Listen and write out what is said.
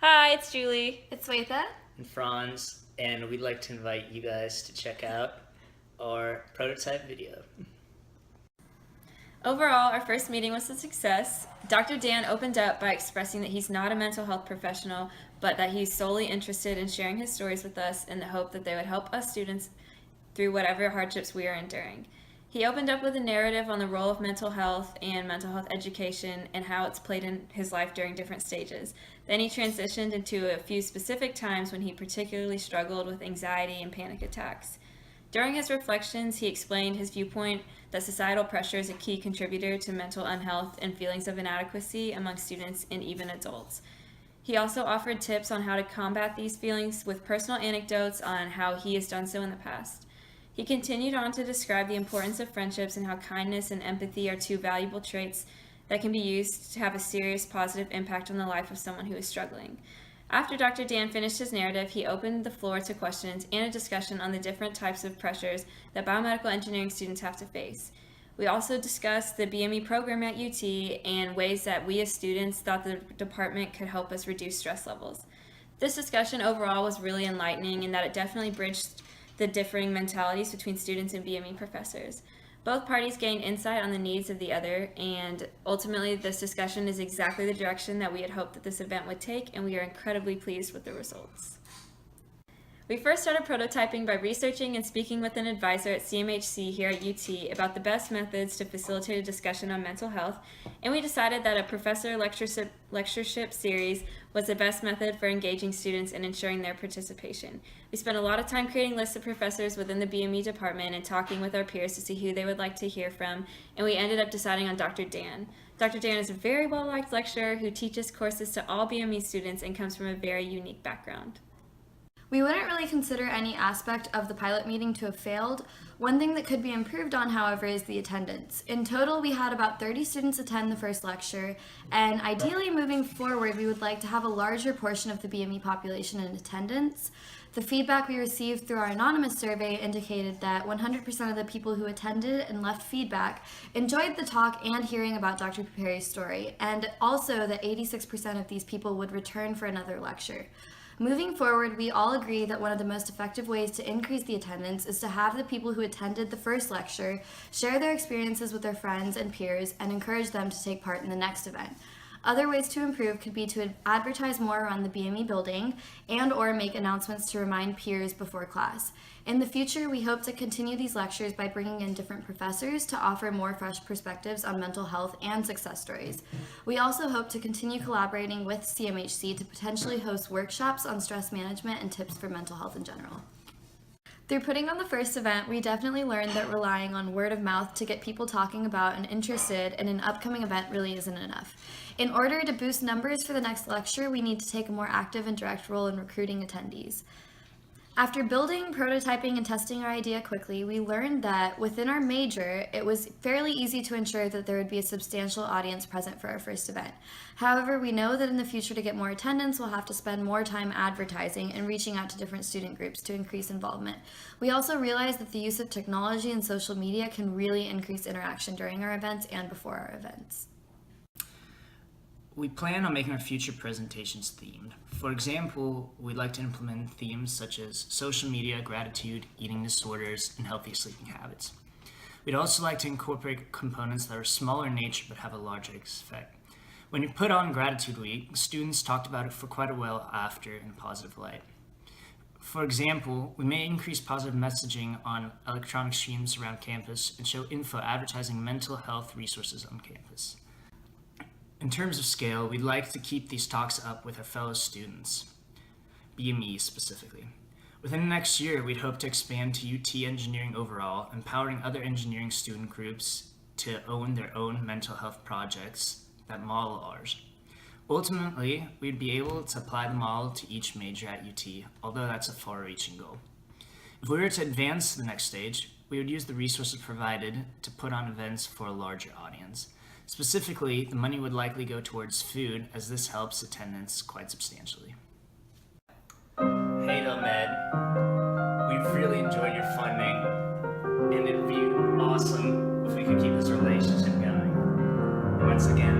Hi, it's Julie. It's Swetha. And Franz, and we'd like to invite you guys to check out our prototype video. Overall, our first meeting was a success. Dr. Dan opened up by expressing that he's not a mental health professional, but that he's solely interested in sharing his stories with us in the hope that they would help us students through whatever hardships we are enduring. He opened up with a narrative on the role of mental health and mental health education and how it's played in his life during different stages. Then he transitioned into a few specific times when he particularly struggled with anxiety and panic attacks. During his reflections, he explained his viewpoint that societal pressure is a key contributor to mental unhealth and feelings of inadequacy among students and even adults. He also offered tips on how to combat these feelings with personal anecdotes on how he has done so in the past. He continued on to describe the importance of friendships and how kindness and empathy are two valuable traits that can be used to have a serious positive impact on the life of someone who is struggling. After Dr. Dan finished his narrative, he opened the floor to questions and a discussion on the different types of pressures that biomedical engineering students have to face. We also discussed the BME program at UT and ways that we as students thought the department could help us reduce stress levels. This discussion overall was really enlightening in that it definitely bridged the differing mentalities between students and BME professors. Both parties gained insight on the needs of the other, and ultimately this discussion is exactly the direction that we had hoped that this event would take, and we are incredibly pleased with the results. We first started prototyping by researching and speaking with an advisor at CMHC here at UT about the best methods to facilitate a discussion on mental health, and we decided that a professor lectureship series was the best method for engaging students and ensuring their participation. We spent a lot of time creating lists of professors within the BME department and talking with our peers to see who they would like to hear from, and we ended up deciding on Dr. Dan. Dr. Dan is a very well-liked lecturer who teaches courses to all BME students and comes from a very unique background. We wouldn't really consider any aspect of the pilot meeting to have failed. One thing that could be improved on, however, is the attendance. In total, we had about 30 students attend the first lecture, and ideally moving forward, we would like to have a larger portion of the BME population in attendance. The feedback we received through our anonymous survey indicated that 100% of the people who attended and left feedback enjoyed the talk and hearing about Dr. Perry's story, and also that 86% of these people would return for another lecture. Moving forward, we all agree that one of the most effective ways to increase the attendance is to have the people who attended the first lecture share their experiences with their friends and peers and encourage them to take part in the next event. Other ways to improve could be to advertise more around the BME building and or make announcements to remind peers before class. In the future, we hope to continue these lectures by bringing in different professors to offer more fresh perspectives on mental health and success stories. We also hope to continue collaborating with CMHC to potentially host workshops on stress management and tips for mental health in general. Through putting on the first event, we definitely learned that relying on word of mouth to get people talking about and interested in an upcoming event really isn't enough. In order to boost numbers for the next lecture, we need to take a more active and direct role in recruiting attendees. After building, prototyping, and testing our idea quickly, we learned that within our major, it was fairly easy to ensure that there would be a substantial audience present for our first event. However, we know that in the future to get more attendance, we'll have to spend more time advertising and reaching out to different student groups to increase involvement. We also realized that the use of technology and social media can really increase interaction during our events and before our events. We plan on making our future presentations themed. For example, we'd like to implement themes such as social media, gratitude, eating disorders, and healthy sleeping habits. We'd also like to incorporate components that are smaller in nature but have a larger effect. When we put on Gratitude Week, students talked about it for quite a while after in a positive light. For example, we may increase positive messaging on electronic streams around campus and show info advertising mental health resources on campus. In terms of scale, we'd like to keep these talks up with our fellow students, BME specifically. Within the next year, we'd hope to expand to UT Engineering overall, empowering other engineering student groups to own their own mental health projects that model ours. Ultimately, we'd be able to apply the model to each major at UT, although that's a far-reaching goal. If we were to advance to the next stage, we would use the resources provided to put on events for a larger audience. Specifically, the money would likely go towards food, as this helps attendance quite substantially. Hey Med, we've really enjoyed your funding, and it'd be awesome if we could keep this relationship going. Once again,